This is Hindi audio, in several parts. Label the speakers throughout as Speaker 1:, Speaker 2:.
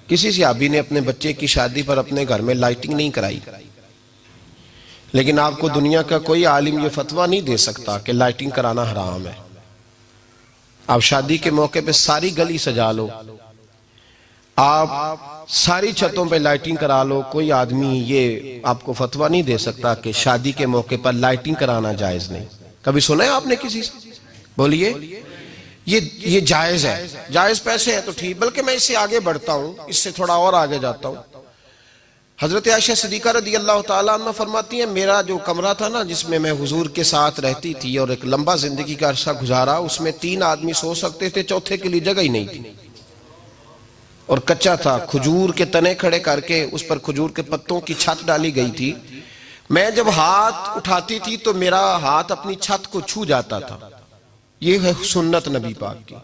Speaker 1: किसी सहाबी ने अपने बच्चे की शादी पर अपने घर में लाइटिंग नहीं कराई, लेकिन आपको दुनिया का कोई आलिम ये फतवा नहीं दे सकता कि लाइटिंग कराना हराम है। आप शादी के मौके पे सारी गली सजा लो, आप सारी छतों पे लाइटिंग करा लो, कोई आदमी ये आपको फतवा नहीं दे सकता कि शादी के मौके पर लाइटिंग कराना जायज नहीं। कभी सुना है आपने किसी से? बोलिए, ये जायज है। जायज पैसे है तो ठीक, बल्कि मैं इससे आगे बढ़ता हूं, इससे थोड़ा और आगे जाता हूं। हजरत आयशा सिद्दीका रदी अल्लाह ताला अन्हा फरमाती है, मेरा जो कमरा था ना जिसमें मैं हुजूर के साथ रहती थी और एक लंबा जिंदगी का अरसा गुजारा, उसमें 3 आदमी सो सकते थे, चौथे के लिए जगह ही नहीं थी और कच्चा था। खजूर के तने खड़े करके उस पर खजूर के पत्तों की छत डाली गई थी। मैं जब हाथ उठाती थी तो मेरा हाथ अपनी छत को छू जाता था। ये है सुन्नत नबी पाक की,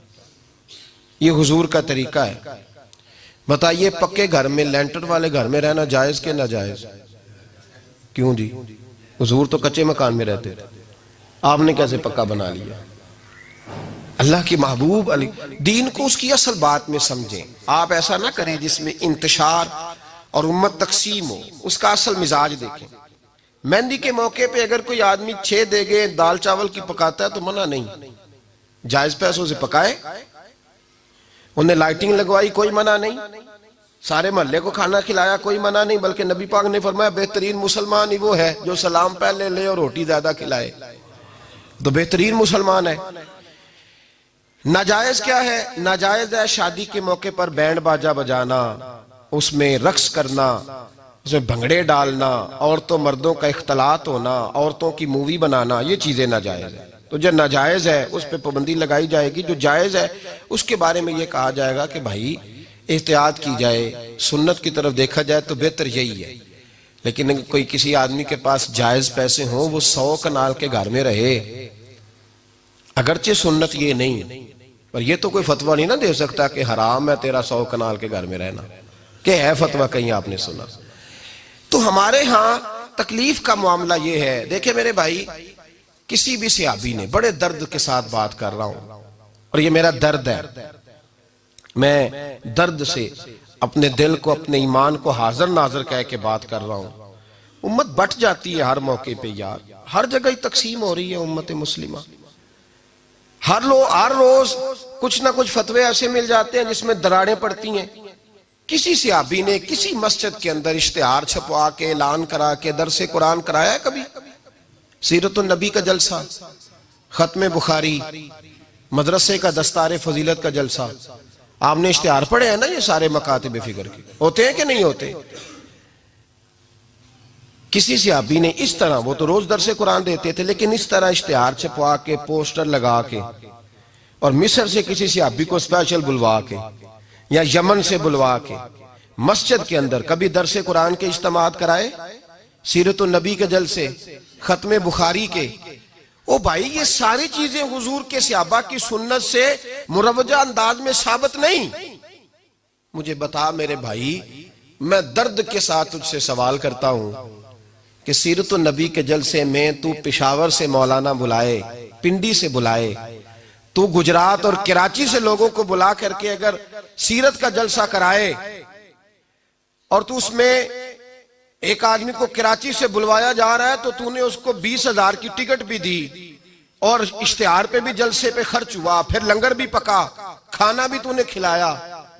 Speaker 1: ये हुजूर का तरीका है। बताइए, पक्के घर में, लेंटर वाले घर में रहना जायज के ना जायज? क्यों जी? हुजूर तो कच्चे मकान में रहते थे, आपने कैसे पक्का बना लिया? अल्लाह की महबूब अली दीन को उसकी असल बात में समझें। आप ऐसा ना करें जिसमें इंतशार और उम्मत तकसीम हो, उसका असल मिजाज देखें। मेहंदी के मौके पे अगर कोई आदमी 6 देगे दाल चावल की पकाता है तो मना नहीं, जायज पैसों से पकाए। उन्हें लाइटिंग लगवाई, कोई मना नहीं। सारे मोहल्ले को खाना खिलाया, कोई मना नहीं। बल्कि नबी पाक ने फरमाया, बेहतरीन मुसलमान ही वो है जो सलाम पहले ले और रोटी ज्यादा खिलाए, तो बेहतरीन मुसलमान है। नाजायज क्या है? नाजायज है शादी के मौके पर बैंड बाजा बजाना, उसमें रक्स करना, उसमें भंगड़े डालना, औरतों मर्दों का इख्तलात होना, औरतों की मूवी बनाना, ये चीजें नाजायज है। तो जो नाजायज है उस पर पाबंदी लगाई जाएगी, जो जायज है उसके बारे में ये कहा जाएगा कि भाई एहतियात की जाए, सुन्नत की तरफ देखा जाए तो बेहतर यही है। लेकिन अगर कोई किसी आदमी के पास जायज पैसे हों, वो 100 कनाल के घर में रहे, अगरचे सुन्नत ये नहीं, पर ये तो कोई फतवा नहीं ना दे सकता कि हराम है तेरा 100 कनाल के घर में रहना, कि है फतवा कहीं आपने सुना? तो हमारे यहाँ तकलीफ का मामला ये है। देखे मेरे भाई, किसी भी सहाबी ने, बड़े दर्द के साथ बात कर रहा हूं और ये मेरा दर्द है, मैं दर्द से अपने दिल को, अपने ईमान को हाजिर नाजिर कह के बात कर रहा हूं। उम्मत बट जाती है हर मौके पे यार, हर जगह ही तकसीम हो रही है उम्मत मुस्लिमा। हर रोज कुछ ना कुछ फतवे ऐसे मिल जाते हैं जिसमें दरारें पड़ती हैं। किसी सहाबी ने किसी मस्जिद के अंदर इश्तिहार छपवा के, ऐलान करा के दरसे कुरान कराया है कभी? सीरतुन नबी का जलसा, खत्म बुखारी, मदरसे का दस्तार फजीलत का जलसा, आपने इश्तिहार पढ़े हैं ना? ये सारे मकातिब फिक्र के होते हैं कि नहीं होते? किसी सहाबी ने इस तरह, वो तो रोज दरसे कुरान देते थे, लेकिन इस तरह इश्तिहार छपवा के, पोस्टर लगा के, और मिस्र से किसी सहाबी को स्पेशल बुलवा के या यमन से बुलवा के मस्जिद के अंदर कभी दरसे कुरान के इज्तिमात कराए, सीरतुन नबी के जलसे, खत्म बुखारी के? ओ भाई, ये सारी चीजें हुजूर के सहाबा की सुन्नत से मुरवजा अंदाज में साबित नहीं। मुझे बता मेरे भाई, मैं दर्द के साथ तुझसे सवाल करता हूं कि सीरतुन नबी के जलसे में तू पेशावर से मौलाना बुलाए, पिंडी से बुलाए, तू गुजरात और कराची से लोगों को बुला करके अगर सीरत का जलसा कराए और तू उसमें एक आदमी को कराची से बुलवाया जा रहा है तो तूने उसको 20,000 की टिकट भी दी और इश्तिहार पे भी जलसे पे खर्च हुआ, फिर लंगर भी पका, खाना भी तूने खिलाया,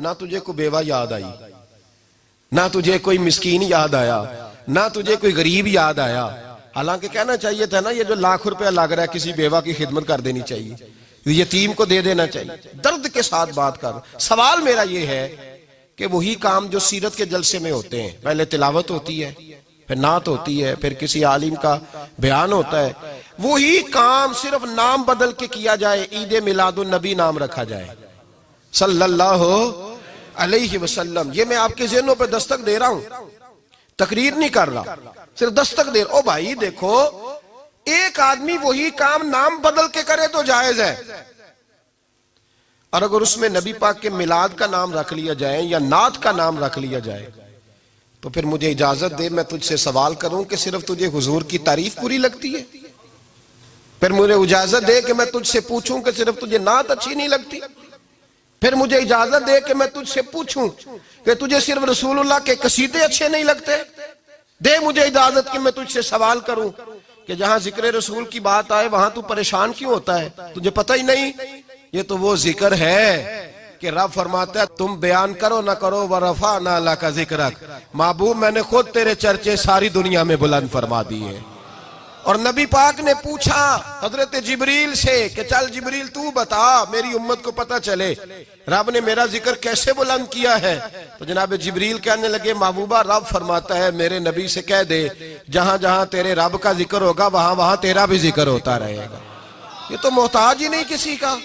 Speaker 1: ना तुझे कोई बेवा याद आई, ना तुझे कोई मिस्कीन याद आया, ना तुझे कोई गरीब याद आया। हालांकि कहना चाहिए था ना, ये जो लाख रुपया लग रहा है किसी बेवा की खिदमत कर देनी चाहिए, यतीम को दे देना चाहिए। दर्द के साथ बात कर। सवाल मेरा ये है कि वही काम जो सीरत के जलसे में होते हैं, पहले तिलावत होती है, फिर नात होती है, फिर किसी आलिम का बयान होता है, वही काम सिर्फ नाम बदल के किया जाए, ईद मिलादुन नबी नाम रखा जाए सल्लल्लाहु अलैहि वसल्लम। ये मैं आपके ज़हनों पे दस्तक दे रहा हूं, तकरीर नहीं कर रहा, सिर्फ दस्तक दे रहा। ओ भाई देखो, एक आदमी वही काम नाम बदल के करे तो जायज है, और अगर उसमें नबी पाक के मिलाद का नाम रख लिया जाए या नात का नाम रख लिया जाए तो फिर मुझे इजाजत दे, मैं तुझसे सवाल करूं कि सिर्फ तुझे हुजूर की तारीफ पूरी लगती है? फिर मुझे इजाजत दे कि मैं तुझसे पूछूं कि सिर्फ तुझे नात अच्छी नहीं लगती? फिर मुझे इजाजत दे कि मैं तुझसे पूछूं कि तुझे सिर्फ रसूलुल्लाह के कसीदे अच्छे नहीं लगते? दे मुझे इजाजत कि मैं तुझसे सवाल करूं कि जहां जिक्र रसूल की बात आए वहां तू परेशान क्यों होता है? तुझे पता ही नहीं ये तो वो जिक्र है कि रब फरमाता है तुम बयान करो ना करो व रफा ना ला का जिक्रक, महबूब मैंने खुद तेरे चर्चे सारी दुनिया में बुलंद फरमा दिए। और नबी पाक ने पूछा हजरत जिब्रील से कि चल जिब्रील तू बता मेरी उम्मत को पता चले रब ने मेरा जिक्र कैसे बुलंद किया है। तो जनाब जिब्रील कहने लगे महबूबा रब फरमाता है मेरे नबी से कह दे जहां जहां तेरे रब का जिक्र होगा वहां वहां तेरा भी जिक्र होता रहेगा। ये तो मोहताज ही नहीं किसी का।